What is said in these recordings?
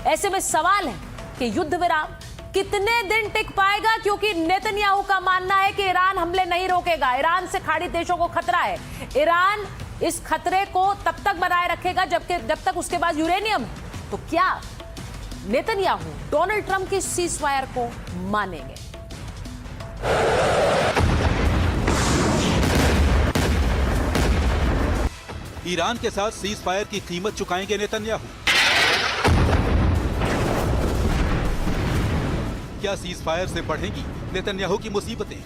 ऐसे में सवाल है कि युद्ध विराम कितने दिन टिक पाएगा, क्योंकि नेतन्याहू का मानना है कि ईरान हमले नहीं रोकेगा। ईरान से खाड़ी देशों को खतरा है। ईरान इस खतरे को तब तक बनाए रखेगा जब तक उसके पास यूरेनियम है। तो क्या नेतन्याहू डोनाल्ड ट्रंप की सीज फायर को मानेंगे? ईरान के साथ सीज फायर की कीमत चुकाएंगे नेतन्याहू? क्या सीज फायर से बढ़ेंगी नेतन्याहू की मुसीबतें?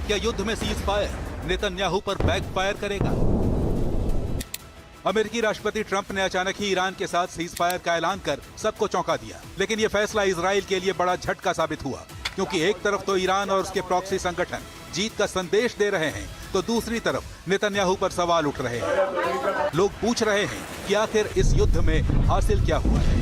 क्या युद्ध में सीज फायर नेतन्याहू पर बैकफायर करेगा? अमेरिकी राष्ट्रपति ट्रंप ने अचानक ही ईरान के साथ सीज फायर का ऐलान कर सबको चौंका दिया, लेकिन यह फैसला इजराइल के लिए बड़ा झटका साबित हुआ, क्योंकि एक तरफ तो ईरान और उसके प्रॉक्सी संगठन जीत का संदेश दे रहे हैं, तो दूसरी तरफ नेतन्याहू पर सवाल उठ रहे हैं। लोग पूछ रहे हैं कि आखिर इस युद्ध में हासिल क्या हुआ है।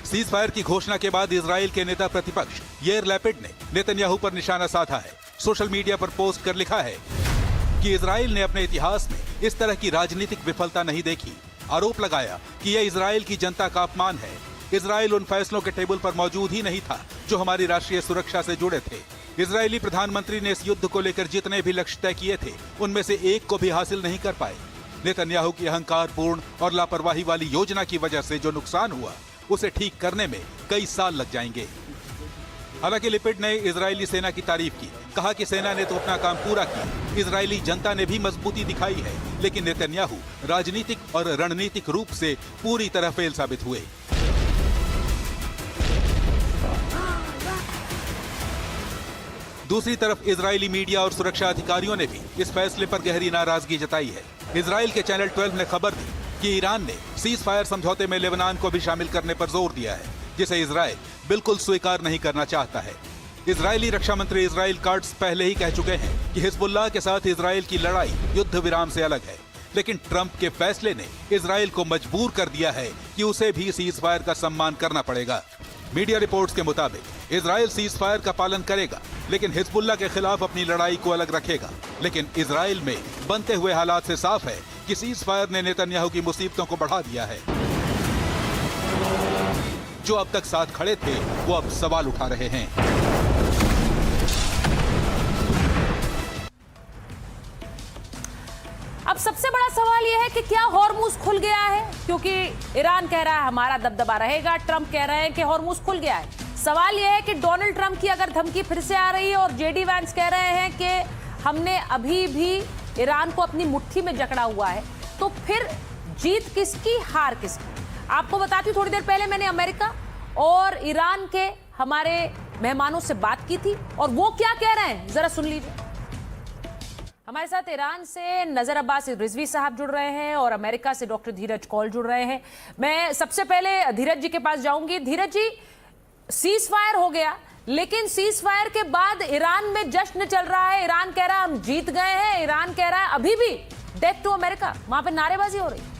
सीज फायर की घोषणा के बाद इजराइल के नेता प्रतिपक्ष याइर लैपिड ने नेतन्याहू पर निशाना साधा है। सोशल मीडिया पर पोस्ट कर लिखा है कि इजराइल ने अपने इतिहास में इस तरह की राजनीतिक विफलता नहीं देखी। आरोप लगाया कि यह इजराइल की जनता का अपमान है। इजराइल उन फैसलों के टेबल पर मौजूद ही नहीं था जो हमारी राष्ट्रीय सुरक्षा से जुड़े थे। इजरायली प्रधानमंत्री ने इस युद्ध को लेकर जितने भी लक्ष्य तय किए थे, उनमें से एक को भी हासिल नहीं कर पाए। नेतन्याहू की अहंकारपूर्ण और लापरवाही वाली योजना की वजह से जो नुकसान हुआ, उसे ठीक करने में कई साल लग जाएंगे। हालांकि लिपिड ने इजरायली सेना की तारीफ की, कहा कि सेना ने तो अपना काम पूरा किया, इजरायली जनता ने भी मजबूती दिखाई है, लेकिन नेतन्याहू राजनीतिक और रणनीतिक रूप से पूरी तरह फेल साबित हुए। दूसरी तरफ इजरायली मीडिया और सुरक्षा अधिकारियों ने भी इस फैसले पर गहरी नाराजगी जताई है। इजराइल के चैनल 12 ने खबर दी कि ईरान ने सीज फायर समझौते में लेबनान को भी शामिल करने पर जोर दिया है, जिसे इजराइल बिल्कुल स्वीकार नहीं करना चाहता है। इजरायली रक्षा मंत्री इजराइल काट्ज पहले ही कह चुके हैं कि हिजबुल्लाह के साथ इजराइल की लड़ाई युद्ध विराम से अलग है, लेकिन ट्रंप के फैसले ने इजराइल को मजबूर कर दिया है कि उसे भी सीज फायर का सम्मान करना पड़ेगा। मीडिया रिपोर्ट्स के मुताबिक इजराइल सीज फायर का पालन करेगा, लेकिन हिजबुल्लाह के खिलाफ अपनी लड़ाई को अलग रखेगा। लेकिन इजराइल में बनते हुए हालात से साफ है कि सीज फायर ने नेतन्याहू की मुसीबतों को बढ़ा दिया है। जो अब तक साथ खड़े थे, वो अब सवाल उठा रहे हैं। अब सबसे बड़ा सवाल यह है कि क्या हॉर्मुज खुल गया है, क्योंकि ईरान कह रहा है हमारा दबदबा रहेगा, ट्रंप कह रहे हैं कि हॉर्मुज खुल गया है। सवाल यह है कि डोनाल्ड ट्रंप की अगर धमकी फिर से आ रही है और जेडी वैंस कह रहे हैं कि हमने अभी भी ईरान को अपनी मुट्ठी में जकड़ा हुआ है, तो फिर जीत किसकी, हार किसकी? आपको बताती हूँ, थोड़ी देर पहले मैंने अमेरिका और ईरान के हमारे मेहमानों से बात की थी और वो क्या कह रहे हैं जरा सुन लीजिए। हमारे साथ ईरान से नजर अब्बास रिजवी साहब जुड़ रहे हैं और अमेरिका से डॉक्टर धीरज कौल जुड़ रहे हैं। मैं सबसे पहले धीरज जी के पास जाऊंगी। धीरज जी, सीज फायर हो गया, लेकिन सीज फायर के बाद ईरान में जश्न चल रहा है। ईरान कह रहा है हम जीत गए हैं, ईरान कह रहा है अभी भी डेथ टू अमेरिका, वहां पे नारेबाजी हो रही है।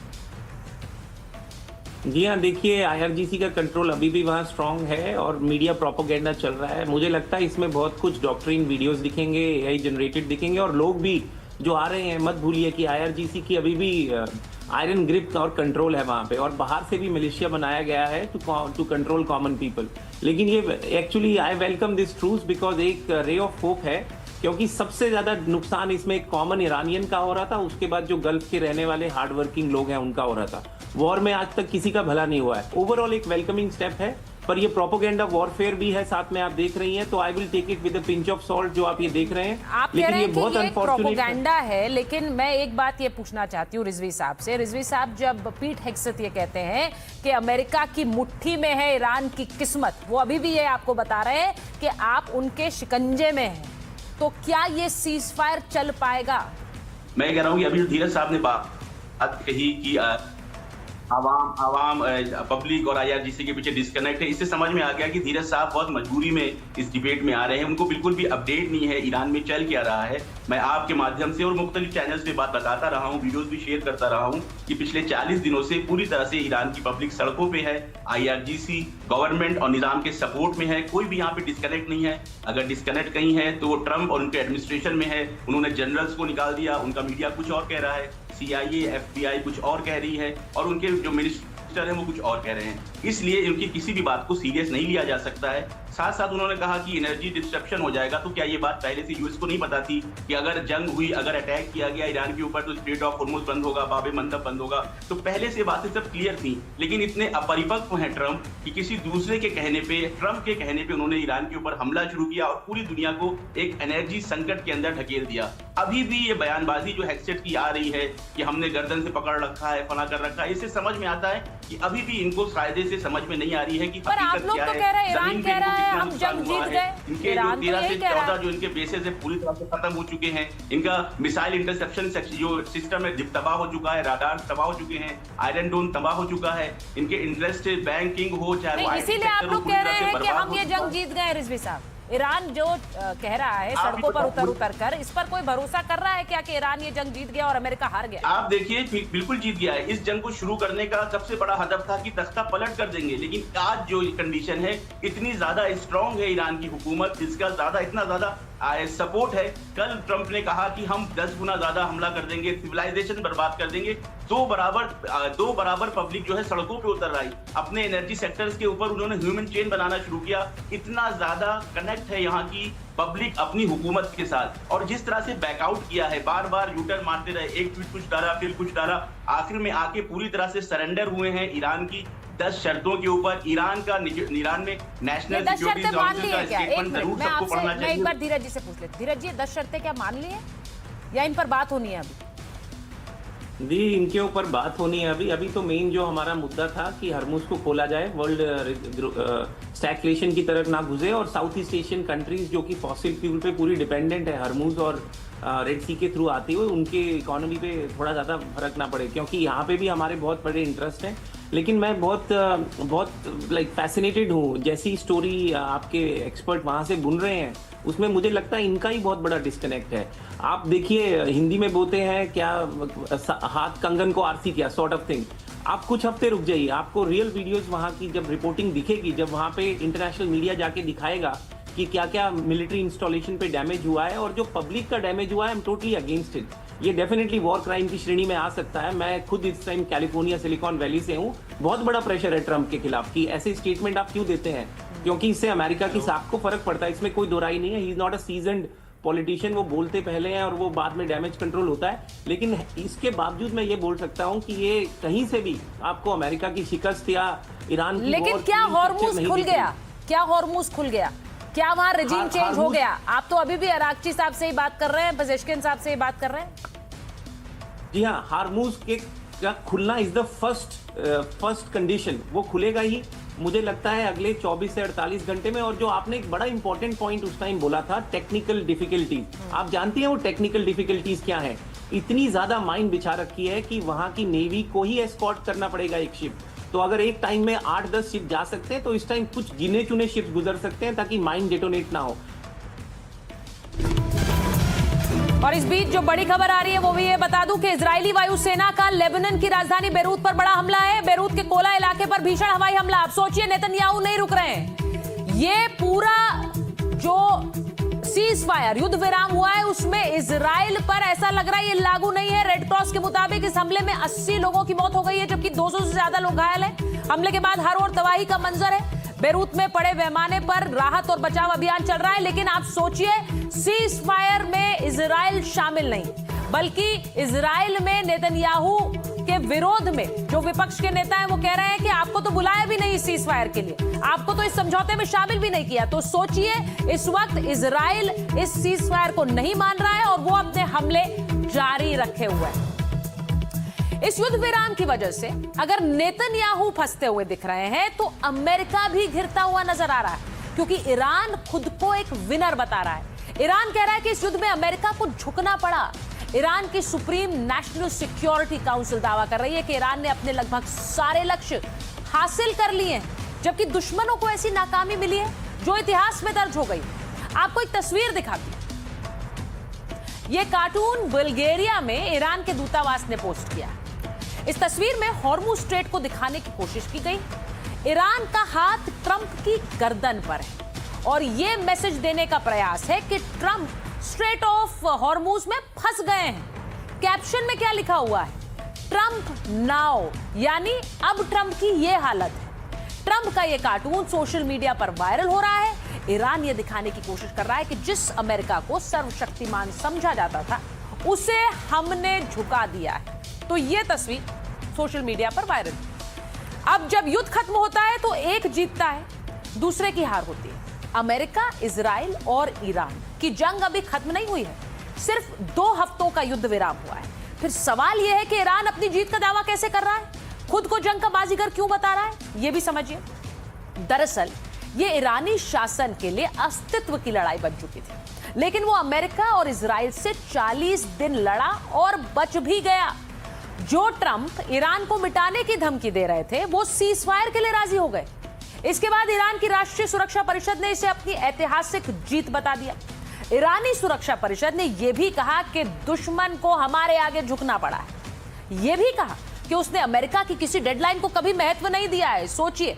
जी हाँ, देखिए आईआरजीसी का कंट्रोल अभी भी वहाँ स्ट्रांग है और मीडिया प्रोपेगेंडा चल रहा है। मुझे लगता है इसमें बहुत कुछ डॉक्ट्रिन वीडियोस दिखेंगे, एआई जनरेटेड दिखेंगे और लोग भी जो आ रहे हैं, मत भूलिए कि आईआरजीसी की अभी भी आयरन ग्रिप और कंट्रोल है वहाँ पे, और बाहर से भी मिलिशिया बनाया गया है टू कंट्रोल कॉमन पीपल। लेकिन ये actually I welcome this truth because एक रे ऑफ होप है, क्योंकि सबसे ज्यादा नुकसान इसमें एक कॉमन ईरानियन का हो रहा था, उसके बाद जो गल्फ के रहने वाले हार्ड वर्किंग लोग हैं उनका हो रहा था। वॉर में आज तक किसी का भला नहीं हुआ है। ओवरऑल एक वेलकमिंग स्टेप है, पर ये प्रोपेगेंडा वॉरफेयर भी है साथ में, आप देख रही हैं, तो I will take it with a pinch of salt जो आप ये देख रहे हैं। आप कह रहे हैं कि ये प्रोपेगेंडा है, लेकिन मैं एक बात ये पूछना चाहती हूँ रिजवी साहब से। रिजवी साहब, जब पीट हेग्सेथ ये कहते हैं कि अमेरिका की मुट्ठी में है ईरान की किस्मत, वो अभी भी ये आपको बता रहे हैं कि आप उनके शिकंजे में हैं, तो क्या ये सीज फायर चल पाएगा? मैं कह रहा हूँ कि अभी धीरज साहब ने बात कही कि आवाम पब्लिक और आईआरजीसी के पीछे डिस्कनेक्ट है। इससे समझ में आ गया कि धीरज साहब बहुत मजबूरी में इस डिबेट में आ रहे हैं, उनको बिल्कुल भी अपडेट नहीं है ईरान में चल क्या रहा है। मैं आपके माध्यम से और मुख्तलिफ चैनल्स पे बात बताता रहा हूँ, वीडियोस भी शेयर करता रहा हूँ कि पिछले 40 दिनों से पूरी तरह से ईरान की पब्लिक सड़कों पे है, आईआरजीसी गवर्नमेंट और निजाम के सपोर्ट में है, कोई भी यहाँ पे डिस्कनेक्ट नहीं है। अगर डिस्कनेक्ट कहीं है तो वो ट्रम्प और उनके एडमिनिस्ट्रेशन में है, उन्होंने जनरल्स को निकाल दिया, उनका मीडिया कुछ और कह रहा है, CIA FBI कुछ और कह रही है और उनके जो मिनिस्टर हैं वो कुछ और कह रहे हैं। इसलिए उनकी किसी भी बात को सीरियस नहीं लिया जा सकता है। साथ साथ उन्होंने कहा कि एनर्जी डिस्ट्रप्शन हो जाएगा, तो क्या ये बात पहले से यूएस को नहीं पता थी कि अगर जंग हुई, अगर अटैक किया गया ईरान के ऊपर तो स्ट्रेट ऑफ हॉर्मुज बंद होगा, बाब मंदब बंद होगा। तो पहले से बातें सब क्लियर थी, लेकिन इतने अपरिपक्व हैं ट्रम्प कि किसी दूसरे के कहने पे, ट्रम्प के कहने पे उन्होंने ईरान के ऊपर हमला शुरू किया और पूरी दुनिया को एक एनर्जी संकट के अंदर ढकेल दिया। अभी भी ये बयानबाजी जो हेक्सेट की आ रही है कि हमने गर्दन से पकड़ रखा है, फना कर रखा है, इससे समझ में आता है कि अभी भी इनको कायदे से समझ में नहीं आ रही है कि पर आप लोग तो कह रहे हैं, ईरान कह रहा है हम जंग जीत गए। इनके जो 13 से 14 जो इनके बेसेस है पूरी तरह से खत्म हो चुके हैं। इनका मिसाइल इंटरसेप्शन जो सिस्टम है तबाह हो चुका है, राडार तबाह हो चुके हैं, आयरन डोम तबाह हो चुका है, इनके इंटरेस्ट बैंकिंग हो चाहे इसीलिए आप लोग कह रहे हैं कि हम ये जंग जीत गए। रिजवी साहब, ईरान जो कह रहा है सड़कों पर उतर कर, इस पर कोई भरोसा कर रहा है क्या कि ईरान ये जंग जीत गया और अमेरिका हार गया? आप देखिए बिल्कुल जीत गया है। इस जंग को शुरू करने का सबसे बड़ा हदफ था कि तख्ता पलट कर देंगे, लेकिन आज जो कंडीशन है इतनी ज्यादा स्ट्रांग है ईरान की हुकूमत, इसका इतना ज्यादा सपोर्ट है। कल ट्रंप ने कहा कि हम 10 गुना ज्यादा हमला कर देंगे, सिविलाइजेशन बर्बाद कर देंगे। दो बराबर पब्लिक जो है सड़कों पे उतर रही, अपने एनर्जी सेक्टर्स के ऊपर उन्होंने ह्यूमन चेन बनाना शुरू किया। इतना ज्यादा कनेक्ट है यहाँ की पब्लिक अपनी हुकूमत के साथ, और जिस तरह से बैकआउट किया है, बार बार यूटर्न मारते रहे, एक ट्वीट कुछ डाला फिर कुछ डाला, आखिर में आके पूरी तरह से सरेंडर हुए हैं ईरान की 10 शर्तों के ऊपर। ईरान में नेशनल सिक्योरिटी काउंसिल का स्टेटमेंट जरूर सबको पढ़ना चाहिए। मैं एक बार धीरज जी से पूछ लेती। धीरज जी, 10 शर्तें क्या मान ली है या इन पर बात होनी है अभी? जी, इनके ऊपर बात होनी है अभी तो मेन जो हमारा मुद्दा था कि हरमुज को खोला जाए, वर्ल्ड स्टैग्फ्लेशन की तरफ ना घुसे और साउथ ईस्ट एशियन कंट्रीज जो कि फॉसिल फ्यूल पे पूरी डिपेंडेंट है, हरमुज और रेड सी के थ्रू आती हुई, उनके इकोनॉमी पे थोड़ा ज़्यादा फर्क ना पड़े, क्योंकि यहाँ पे भी हमारे बहुत बड़े इंटरेस्ट हैं। लेकिन मैं बहुत फैसिनेटेड हूँ, जैसी स्टोरी आपके एक्सपर्ट वहाँ से बुन रहे हैं उसमें मुझे लगता है इनका ही बहुत बड़ा डिस्कनेक्ट है। आप देखिए, हिंदी में बोलते हैं क्या, हाथ कंगन को आरसी किया सॉर्ट ऑफ थिंग। आप कुछ हफ्ते रुक जाइए, आपको रियल वीडियोस वहाँ की जब रिपोर्टिंग दिखेगी, जब वहाँ पे इंटरनेशनल मीडिया जाके दिखाएगा कि क्या क्या मिलिट्री इंस्टॉलेशन पे डैमेज हुआ है और जो पब्लिक का डैमेज हुआ है, I am totally against it. ये डेफिनेटली वॉर क्राइम की श्रेणी में आ सकता है। मैं खुद इस टाइम कैलिफोर्निया सिलिकॉन वैली से हूँ। बहुत बड़ा प्रेशर है ट्रंप के खिलाफ कि ऐसे स्टेटमेंट आप क्यों देते हैं, क्योंकि इससे अमेरिका की साख को फर्क पड़ता है, इसमें कोई दो राय नहीं है। He is not a seasoned politician, वो बोलते पहले हैं और वो बाद में डैमेज कंट्रोल होता है। लेकिन इसके बावजूद मैं ये बोल सकता हूँ कि ये कहीं से भी आपको अमेरिका की शिकस्त या ईरान की, लेकिन क्या हॉर्मुज खुल गया? क्या हॉर्मुज खुल गया? क्या वहां रेजिम चेंज हो गया? आप तो अभी भी अरागची साहब से ही बात कर रहे हैं, पेजेश्किन साहब से ही बात कर रहे हैं। जी हाँ, हार्मुज के का खुलना इज द फर्स्ट कंडीशन, वो खुलेगा ही मुझे लगता है अगले 24 से 48 घंटे में। और जो आपने एक बड़ा इंपॉर्टेंट पॉइंट उस टाइम बोला था, टेक्निकल डिफिकल्टीज, आप जानती हैं वो टेक्निकल डिफिकल्टीज क्या है? इतनी ज्यादा माइन बिछा रखी है कि वहां की नेवी को ही एस्कॉर्ट करना पड़ेगा एक शिप। तो अगर एक टाइम में 8-10 शिप जा सकते हैं तो इस टाइम कुछ गिने चुने शिप गुजर सकते हैं ताकि माइन डेटोनेट ना हो। और इस बीच जो बड़ी खबर आ रही है वो भी ये बता दूं कि इजरायली वायुसेना का लेबनान की राजधानी बेरूत पर बड़ा हमला है। बेरूत के कोला इलाके पर भीषण हवाई हमला। आप सोचिए, नेतन्याहू नहीं रुक रहे हैं। ये पूरा जो सीज फायर, युद्ध विराम हुआ है, उसमें इजराइल पर ऐसा लग रहा है ये लागू नहीं है। रेड क्रॉस के मुताबिक इस हमले में 80 लोगों की मौत हो गई है, जबकि 200 से ज्यादा लोग घायल हैं। हमले के बाद हर ओर तबाही का मंजर है। बेरूत में पड़े पैमाने पर राहत और बचाव अभियान चल रहा है। लेकिन आप सोचिए, सीज फायर में इजराइल शामिल नहीं, बल्कि इजराइल में नेतन्याहू के विरोध में जो विपक्ष के नेता हैं वो कह रहे हैं कि आपको तो बुलाया भी नहीं सीज फायर के लिए, आपको तो इस समझौते में शामिल भी नहीं किया। तो सोचिए, इस वक्त इजराइल इस सीज फायर को नहीं मान रहा है और वो अपने हमले जारी रखे हुए है। इस युद्ध विराम की वजह से अगर नेतन्याहू फंसते हुए दिख रहे हैं तो अमेरिका भी घिरता हुआ नजर आ रहा है, क्योंकि ईरान खुद को एक विनर बता रहा है। ईरान कह रहा है कि इस युद्ध में अमेरिका को झुकना पड़ा। ईरान की सुप्रीम नेशनल सिक्योरिटी काउंसिल दावा कर रही है कि ईरान ने अपने लगभग सारे लक्ष्य हासिल कर लिए हैं, जबकि दुश्मनों को ऐसी नाकामी मिली है जो इतिहास में दर्ज हो गई। आपको एक तस्वीर दिखाती हूं। यह कार्टून बुल्गारिया में ईरान के दूतावास ने पोस्ट किया। इस तस्वीर में हॉर्मुज स्ट्रेट को दिखाने की कोशिश की गई। ईरान का हाथ ट्रंप की गर्दन पर है और यह मैसेज देने का प्रयास है कि ट्रंप स्ट्रेट ऑफ हॉर्मुज में फंस गए हैं। कैप्शन में क्या लिखा हुआ है? ट्रंप नाउ, यानी अब ट्रंप की यह हालत है। ट्रंप का यह कार्टून सोशल मीडिया पर वायरल हो रहा है। ईरान यह दिखाने की कोशिश कर रहा है कि जिस अमेरिका को सर्वशक्तिमान समझा जाता था उसे हमने झुका दिया है। तो यह तस्वीर सोशल मीडिया पर वायरल। अब जब युद्ध खत्म होता है तो एक जीतता है, दूसरे की हार होती है। अमेरिका, इजराइल और ईरान की जंग अभी खत्म नहीं हुई है, सिर्फ 2 हफ्तों का युद्ध विराम हुआ है। फिर सवाल यह है कि ईरान अपनी जीत का दावा कैसे कर रहा है, खुद को जंग का बाजीगर क्यों बता रहा है, यह भी समझिए। दरअसल यह ईरानी शासन के लिए अस्तित्व की लड़ाई बन चुकी थी, लेकिन वो अमेरिका और इजराइल से 40 दिन लड़ा और बच भी गया। जो ट्रंप ईरान को मिटाने की धमकी दे रहे थे वो सीज फायर के लिए राजी हो गए। इसके बाद ईरान की राष्ट्रीय सुरक्षा परिषद ने इसे अपनी ऐतिहासिक जीत बता दिया। ईरानी सुरक्षा परिषद ने यह भी कहा कि दुश्मन को हमारे आगे झुकना पड़ा है। यह भी कहा कि उसने अमेरिका की किसी डेडलाइन को कभी महत्व नहीं दिया है। सोचिए,